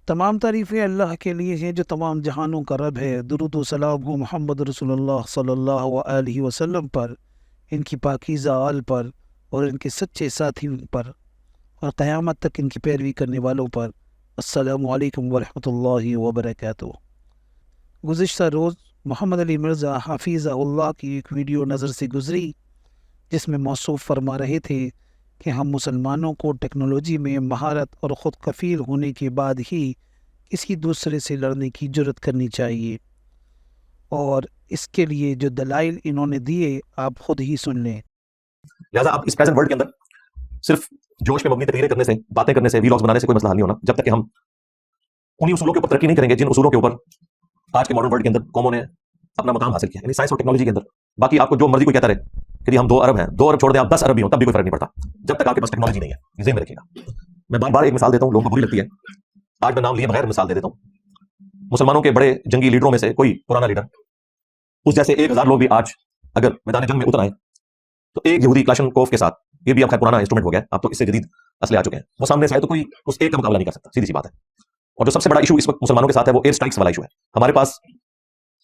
تمام تعریفیں اللہ کے لیے ہیں جو تمام جہانوں کا رب ہے۔ درود و سلام ہو محمد رسول اللہ صلی اللہ علیہ وسلم پر، ان کی پاکیزہ آل پر اور ان کے سچے ساتھیوں پر اور قیامت تک ان کی پیروی کرنے والوں پر۔ السلام علیکم ورحمۃ اللہ وبرکاتہ۔ گزشتہ روز محمد علی مرزا حفیظہ اللہ کی ایک ویڈیو نظر سے گزری جس میں موصوف فرما رہے تھے کہ ہم مسلمانوں کو ٹیکنالوجی میں مہارت اور خود کفیل ہونے کے بعد ہی کسی دوسرے سے لڑنے کی جرت کرنی چاہیے، اور اس کے لیے جو دلائل انہوں نے دیے آپ خود ہی سن لیں۔ لہٰذا آپ اس پریزنٹ ورلڈ کے اندر صرف جوش پہ مبنی تقریریں کرنے سے، باتیں کرنے سے، ویلاگز بنانے سے کوئی مسئلہ حل نہیں ہونا جب تک کہ ہم انہی اصولوں کے اوپر ترقی نہیں کریں گے جن اصولوں کے اوپر آج کے ماڈرن ورلڈ کے اندر قوموں نے اپنا مقام حاصل کیا، یعنی سائنس اور ٹیکنالوجی کے اندر۔ باقی آپ کو جو مرضی کوئی کہتا رہے کہ ہم 2 ارب ہیں، 2 ارب چھوڑ دیں آپ 10 ارب بھی ہوں تب بھی کوئی فرق نہیں پڑتا جب تک آپ کے پاس ٹیکنالوجی نہیں ہے، یہ ذہن میں رکھیے گا۔ میں بار بار ایک مثال دیتا ہوں، لوگوں کو بری لگتی ہے، آج میں نام لیے بغیر مثال دے دیتا ہوں۔ مسلمانوں کے بڑے جنگی لیڈروں میں سے کوئی پرانا لیڈر، اس جیسے 1000 لوگ بھی آج اگر میدان جنگ میں اتر آئے تو ایک یہودی کلاشنکوف کے ساتھ، یہ بھی اب خیر پرانا انسٹرومنٹ ہو گیا، اب تو اس سے جدید اسلحے آ چکے ہیں، وہ سامنے سے آئے تو کوئی اس ایک کا مقابلہ نہیں کر سکتا، سیدھی سی بات ہے۔ اور جو سب سے بڑا ایشو اس وقت مسلمانوں کے ساتھ ہے وہ ایئر اسٹرائکس والا ایشو ہے۔ ہمارے پاس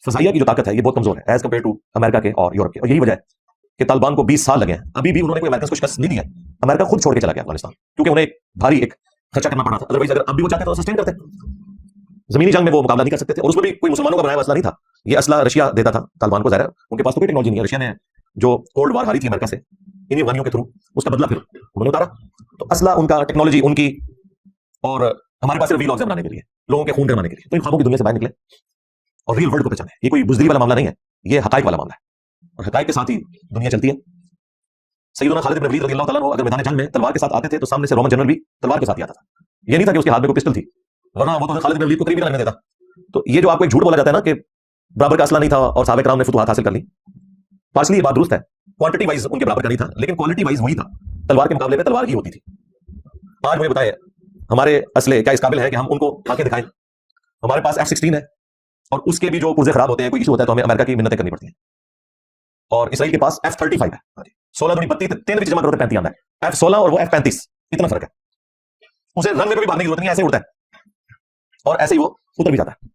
فضائیہ کی جو طاقت ہے یہ بہت کمزور ہے ایز کمپیئر ٹو امریکہ کے اور یورپ کے، اور یہی وجہ ہے کہ طالبان کو 20 سال لگے ہیں، ابھی بھی انہوں نے کوئی امریکن کو شکست نہیں دی ہے۔ امریکہ خود چھوڑ کے چلا گیا افغانستان کیونکہ انہیں بھاری ایک خرچہ کرنا پڑا تھا، ادروائز اگر اب بھی وہ چاہتے تو سسٹین کرتے۔ زمینی جنگ میں وہ مقابلہ نہیں کر سکتے تھے، اور اس میں بھی کوئی مسلمانوں کا بنایا اسلحہ نہیں تھا، یہ اسلحہ رشیا دیتا تھا طالبان کو، ظاہر ہے ان کے پاس تو کوئی ٹیکنالوجی نہیں ہے۔ رشیا نے جو کولڈ وار ہاری تھی امریکہ سے انہی افغانیوں کے تھرو، اس کا بدلہ پھر انہوں نے اتارا۔ تو اسلحہ ان کا، ٹیکنالوجی ان کی، اور ہمارے پاس صرف ویلاگز بنانے کے لیے، لوگوں کے خون کروانے کے لیے۔ تو ان خوابوں کی دنیا سے باہر نکلے اور ریل ورلڈ کو پہچانے۔ یہ کوئی بزدلی والا معاملہ نہیں ہے، یہ حقائق والا معاملہ ہے، اور حقائق کے ساتھ ہی دنیا چلتی ہے۔ سیدنا خالد بن ولید رضی اللہ تعالیٰ عنہ اگر میدان جنگ میں تلوار کے ساتھ آتے تھے تو سامنے سے رومن جنرل بھی تلوار کے ساتھ ہی آتا تھا، یہ نہیں تھا کہ اس کے ہاتھ میں کوئی پسٹل تھی، ورنہ وہ تو خالد بن ولید کو قریب بھی نہیں لگنے دیتا۔ تو یہ جو آپ کو ایک جھوٹ بولا جاتا ہے نا کہ برابر کا اسلحہ نہیں تھا اور صحابہ کرام نے فتوحات حاصل کر لی، پارشلی یہ بات درست ہے، کوانٹٹی وائز ان کے برابر کا نہیں تھا لیکن کوالٹی وائز وہی تھا، تلوار کے مقابلے میں تلوار ہی ہوتی تھی۔ آج مجھے بتائیں ہمارے اسلحے کیا اس قابل ہے کہ ہم ان کو آنکھیں دکھائیں؟ ہمارے پاس F-16 ہے اور اس کے بھی جو پرزے خراب ہوتے ہیں، کوئی ایشو ہوتا ہے تو ہمیں امریکہ کی منتیں کرنی پڑتی ہیں، اور اسرائیل کے پاس F-35 ہے، 16 دونی 32 3 جمع کرو تو 35 آتا ہے، F-16 اور وہ F-35 اتنا فرق ہے، اسے رن میں بھی مارنے کی ضرورت نہیں ہے، ایسے اڑتا ہے اور ایسے ہی وہ اتر بھی جاتا ہے۔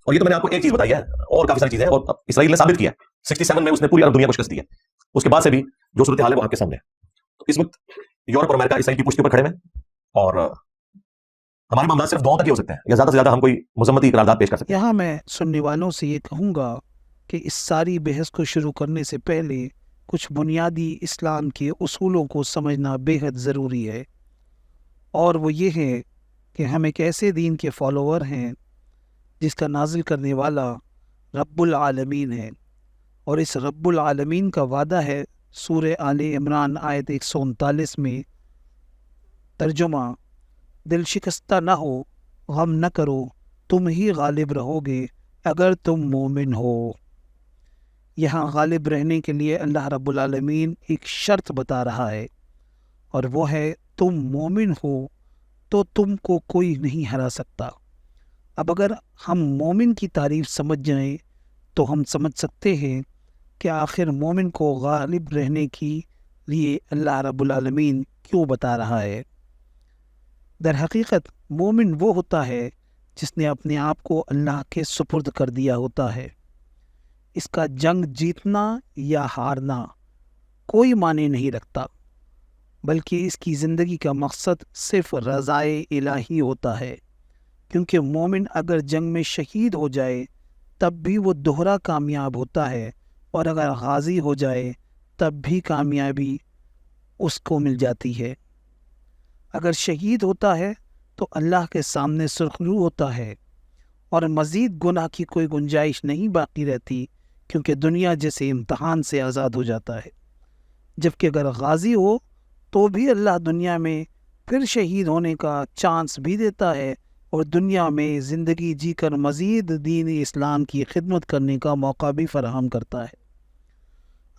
اور یہ تو میں نے آپ کو ایک چیز بتائی ہے، اور کافی ساری چیزیں، اور اسرائیل نے ثابت کیا ہے 67 میں اس نے پوری عرب دنیا کو شکست دی ہے، اس کے بعد سے بھی جو صورتحال ہے وہ آپ کے سامنے ہے۔ تو اس وقت یورپ اور امریکہ اسرائیل کی پشت کے اوپر کھڑے ہیں، اور ہمارے معاملات صرف دعاؤں تک ہی ہو سکتے ہیں، یا زیادہ سے زیادہ ہم کوئی مذمتی قرارداد پیش کر سکتے ہیں۔ یہاں میں سننے والوں سے یہ کہوں گا کہ اس ساری بحث کو شروع کرنے سے پہلے کچھ بنیادی اسلام کے اصولوں کو سمجھنا بے حد ضروری ہے، اور وہ یہ ہے کہ ہم ایک ایسے دین کے فالوور ہیں جس کا نازل کرنے والا رب العالمین ہے، اور اس رب العالمین کا وعدہ ہے سورہ آل عمران آیت 139 میں، ترجمہ: دل شکستہ نہ ہو، غم نہ کرو، تم ہی غالب رہو گے اگر تم مومن ہو۔ یہاں غالب رہنے کے لیے اللہ رب العالمین ایک شرط بتا رہا ہے، اور وہ ہے تم مومن ہو تو تم کو کوئی نہیں ہرا سکتا۔ اب اگر ہم مومن کی تعریف سمجھ جائیں تو ہم سمجھ سکتے ہیں کہ آخر مومن کو غالب رہنے کی لیے اللہ رب العالمین کیوں بتا رہا ہے۔ در حقیقت مومن وہ ہوتا ہے جس نے اپنے آپ کو اللہ کے سپرد کر دیا ہوتا ہے۔ اس کا جنگ جیتنا یا ہارنا کوئی معنی نہیں رکھتا، بلکہ اس کی زندگی کا مقصد صرف رضائے الہی ہوتا ہے، کیونکہ مومن اگر جنگ میں شہید ہو جائے تب بھی وہ دوہرا کامیاب ہوتا ہے، اور اگر غازی ہو جائے تب بھی کامیابی اس کو مل جاتی ہے۔ اگر شہید ہوتا ہے تو اللہ کے سامنے سرخرو ہوتا ہے، اور مزید گناہ کی کوئی گنجائش نہیں باقی رہتی، کیونکہ دنیا جیسے امتحان سے آزاد ہو جاتا ہے۔ جبکہ اگر غازی ہو تو بھی اللہ دنیا میں پھر شہید ہونے کا چانس بھی دیتا ہے، اور دنیا میں زندگی جی کر مزید دین اسلام کی خدمت کرنے کا موقع بھی فراہم کرتا ہے۔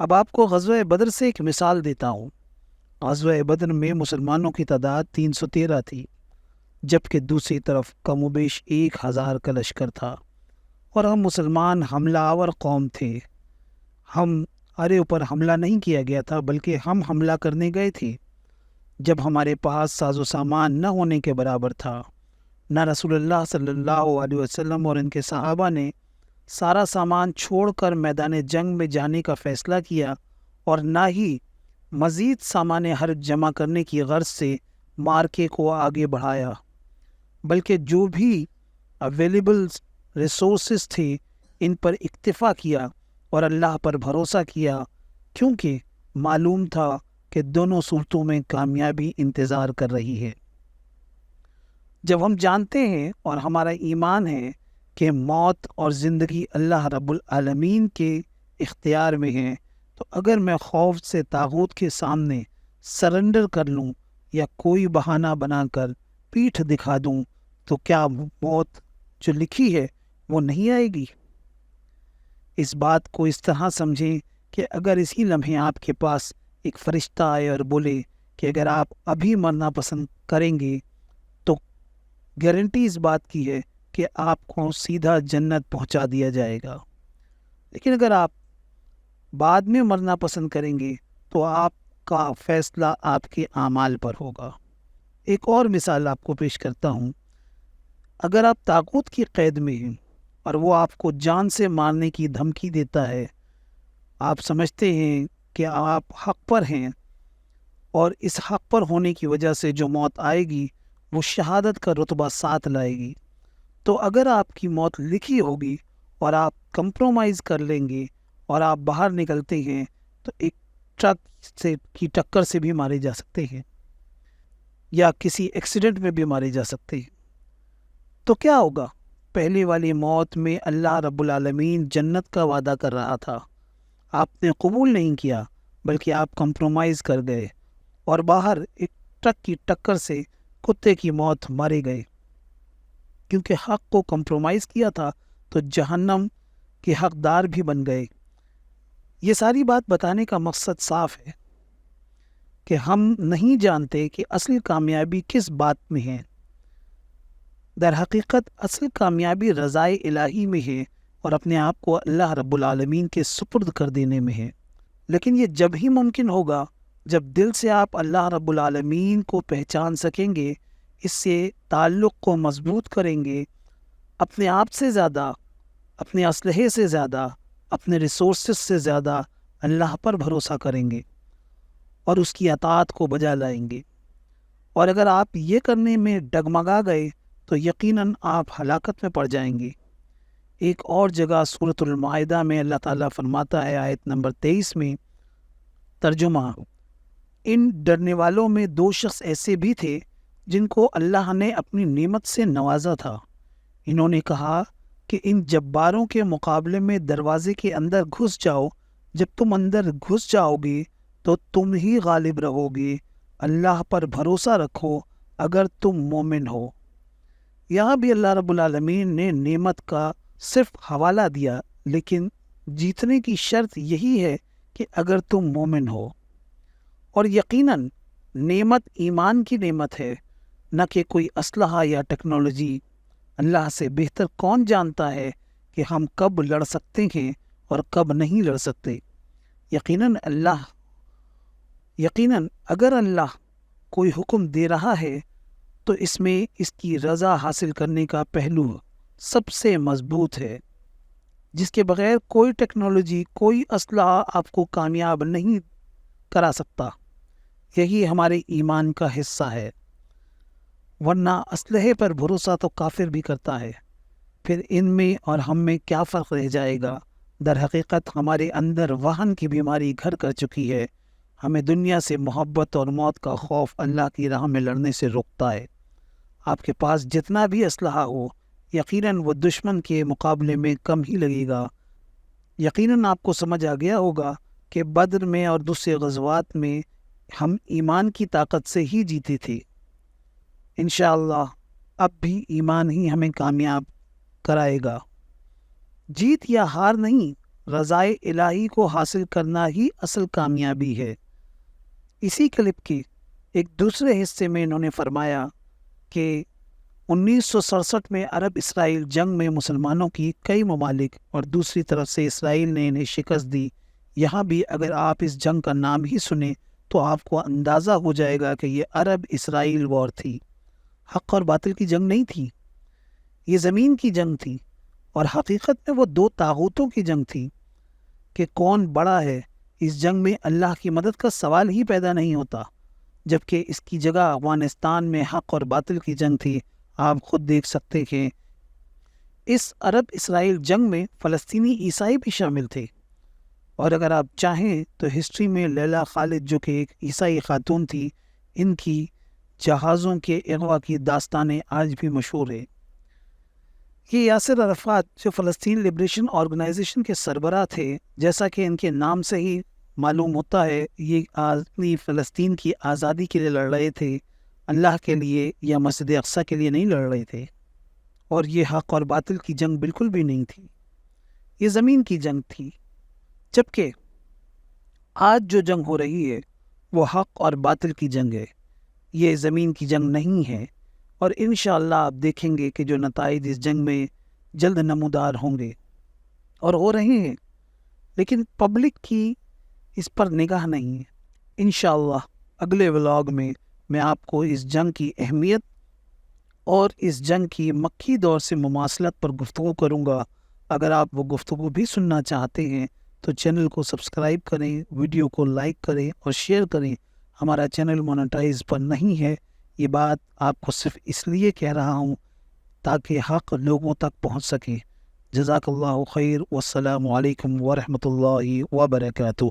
اب آپ کو غزوہ بدر سے ایک مثال دیتا ہوں۔ غزوہ بدر میں مسلمانوں کی تعداد 313 تھی، جبکہ دوسری طرف کم و بیش 1000 کا لشکر تھا، اور ہم مسلمان حملہ آور قوم تھے۔ ہمارے اوپر حملہ نہیں کیا گیا تھا بلکہ ہم حملہ کرنے گئے تھے۔ جب ہمارے پاس ساز و سامان نہ ہونے کے برابر تھا، نہ رسول اللہ صلی اللہ علیہ وسلم اور ان کے صحابہ نے سارا سامان چھوڑ کر میدان جنگ میں جانے کا فیصلہ کیا، اور نہ ہی مزید سامان حرب جمع کرنے کی غرض سے مارکے کو آگے بڑھایا، بلکہ جو بھی اویلیبل ریسورسز تھے ان پر اکتفا کیا اور اللہ پر بھروسہ کیا، کیونکہ معلوم تھا کہ دونوں صورتوں میں کامیابی انتظار کر رہی ہے۔ جب ہم جانتے ہیں اور ہمارا ایمان ہے کہ موت اور زندگی اللہ رب العالمین کے اختیار میں ہیں، تو اگر میں خوف سے طاغوت کے سامنے سرنڈر کر لوں یا کوئی بہانہ بنا کر پیٹھ دکھا دوں تو کیا موت جو لکھی ہے وہ نہیں آئے گی؟ اس بات کو اس طرح سمجھیں کہ اگر اسی لمحے آپ کے پاس ایک فرشتہ آئے اور بولے کہ اگر آپ ابھی مرنا پسند کریں گے تو گارنٹی اس بات کی ہے کہ آپ کو سیدھا جنت پہنچا دیا جائے گا، لیکن اگر آپ بعد میں مرنا پسند کریں گے تو آپ کا فیصلہ آپ کے اعمال پر ہوگا۔ ایک اور مثال آپ کو پیش کرتا ہوں۔ اگر آپ طاغوت کی قید میں ہیں اور وہ آپ کو جان سے مارنے کی دھمکی دیتا ہے، آپ سمجھتے ہیں کہ آپ حق پر ہیں اور اس حق پر ہونے کی وجہ سے جو موت آئے گی وہ شہادت کا رتبہ ساتھ لائے گی، تو اگر آپ کی موت لکھی ہوگی اور آپ کمپرومائز کر لیں گے اور آپ باہر نکلتے ہیں تو ایک ٹرک کی ٹکر سے بھی مارے جا سکتے ہیں یا کسی ایکسیڈنٹ میں بھی مارے جا سکتے ہیں۔ تو کیا ہوگا؟ پہلے والی موت میں اللہ رب العالمین جنت کا وعدہ کر رہا تھا، آپ نے قبول نہیں کیا بلکہ آپ کمپرومائز کر گئے اور باہر ایک ٹرک کی ٹکر سے کتے کی موت مارے گئے۔ کیونکہ حق کو کمپرومائز کیا تھا تو جہنم کے حقدار بھی بن گئے۔ یہ ساری بات بتانے کا مقصد صاف ہے کہ ہم نہیں جانتے کہ اصل کامیابی کس بات میں ہے۔ در حقیقت اصل کامیابی رضائے الہی میں ہے اور اپنے آپ کو اللہ رب العالمین کے سپرد کر دینے میں ہے، لیکن یہ جب ہی ممکن ہوگا جب دل سے آپ اللہ رب العالمین کو پہچان سکیں گے، اس سے تعلق کو مضبوط کریں گے، اپنے آپ سے زیادہ، اپنے اسلحے سے زیادہ، اپنے ریسورسز سے زیادہ اللہ پر بھروسہ کریں گے اور اس کی اطاعت کو بجا لائیں گے۔ اور اگر آپ یہ کرنے میں ڈگمگا گئے تو یقیناً آپ ہلاکت میں پڑ جائیں گے۔ ایک اور جگہ سورۃ المائدہ میں اللہ تعالیٰ فرماتا ہے، آیت نمبر 23 میں، ترجمہ: ان ڈرنے والوں میں 2 شخص ایسے بھی تھے جن کو اللہ نے اپنی نعمت سے نوازا تھا۔ انہوں نے کہا کہ ان جباروں کے مقابلے میں دروازے کے اندر گھس جاؤ، جب تم اندر گھس جاؤ گے تو تم ہی غالب رہو گے، اللہ پر بھروسہ رکھو اگر تم مومن ہو۔ یہاں بھی اللہ رب العالمین نے نعمت کا صرف حوالہ دیا، لیکن جیتنے کی شرط یہی ہے کہ اگر تم مومن ہو۔ اور یقیناً نعمت ایمان کی نعمت ہے، نہ کہ کوئی اسلحہ یا ٹیکنالوجی۔ اللہ سے بہتر کون جانتا ہے کہ ہم کب لڑ سکتے ہیں اور کب نہیں لڑ سکتے۔ یقیناً اگر اللہ کوئی حکم دے رہا ہے تو اس میں اس کی رضا حاصل کرنے کا پہلو سب سے مضبوط ہے، جس کے بغیر کوئی ٹیکنالوجی، کوئی اسلحہ آپ کو کامیاب نہیں کرا سکتا۔ یہی ہمارے ایمان کا حصہ ہے، ورنہ اسلحے پر بھروسہ تو کافر بھی کرتا ہے۔ پھر ان میں اور ہم میں کیا فرق رہ جائے گا؟ در حقیقت ہمارے اندر وہن کی بیماری گھر کر چکی ہے۔ ہمیں دنیا سے محبت اور موت کا خوف اللہ کی راہ میں لڑنے سے روکتا ہے۔ آپ کے پاس جتنا بھی اسلحہ ہو، یقیناً وہ دشمن کے مقابلے میں کم ہی لگے گا۔ یقیناً آپ کو سمجھ آ گیا ہوگا کہ بدر میں اور دوسرے غزوات میں ہم ایمان کی طاقت سے ہی جیتے تھے۔ انشاءاللہ اب بھی ایمان ہی ہمیں کامیاب کرائے گا۔ جیت یا ہار نہیں، رضائے الہی کو حاصل کرنا ہی اصل کامیابی ہے۔ اسی کلپ کے ایک دوسرے حصے میں انہوں نے فرمایا کہ 1967 میں عرب اسرائیل جنگ میں مسلمانوں کی کئی ممالک اور دوسری طرف سے اسرائیل نے انہیں شکست دی۔ یہاں بھی اگر آپ اس جنگ کا نام ہی سنیں تو آپ کو اندازہ ہو جائے گا کہ یہ عرب اسرائیل وار تھی، حق اور باطل کی جنگ نہیں تھی۔ یہ زمین کی جنگ تھی، اور حقیقت میں وہ دو طاغوتوں کی جنگ تھی کہ کون بڑا ہے۔ اس جنگ میں اللہ کی مدد کا سوال ہی پیدا نہیں ہوتا، جبکہ اس کی جگہ افغانستان میں حق اور باطل کی جنگ تھی۔ آپ خود دیکھ سکتے کہ اس عرب اسرائیل جنگ میں فلسطینی عیسائی بھی شامل تھے، اور اگر آپ چاہیں تو ہسٹری میں لیلا خالد جو کہ ایک عیسائی خاتون تھی، ان کی جہازوں کے اغوا کی داستانیں آج بھی مشہور ہے۔ یہ یاسر عرفات جو فلسطین لبریشن آرگنائزیشن کے سربراہ تھے، جیسا کہ ان کے نام سے ہی معلوم ہوتا ہے، یہ اپنی فلسطین کی آزادی کے لیے لڑ رہے تھے، اللہ کے لیے یا مسجد اقصیٰ کے لیے نہیں لڑ رہے تھے، اور یہ حق اور باطل کی جنگ بالکل بھی نہیں تھی، یہ زمین کی جنگ تھی۔ جبکہ آج جو جنگ ہو رہی ہے وہ حق اور باطل کی جنگ ہے، یہ زمین کی جنگ نہیں ہے، اور انشاءاللہ آپ دیکھیں گے کہ جو نتائج اس جنگ میں جلد نمودار ہوں گے اور ہو رہے ہیں، لیکن پبلک کی اس پر نگاہ نہیں ہے۔ انشاءاللہ اگلے ولاگ میں میں آپ کو اس جنگ کی اہمیت اور اس جنگ کی مکی دور سے مماثلت پر گفتگو کروں گا۔ اگر آپ وہ گفتگو بھی سننا چاہتے ہیں تو چینل کو سبسکرائب کریں، ویڈیو کو لائک کریں اور شیئر کریں۔ ہمارا چینل مونیٹائز پر نہیں ہے، یہ بات آپ کو صرف اس لیے کہہ رہا ہوں تاکہ حق لوگوں تک پہنچ سکے۔ جزاک اللہ خیر، والسلام علیکم ورحمۃ اللہ وبرکاتہ۔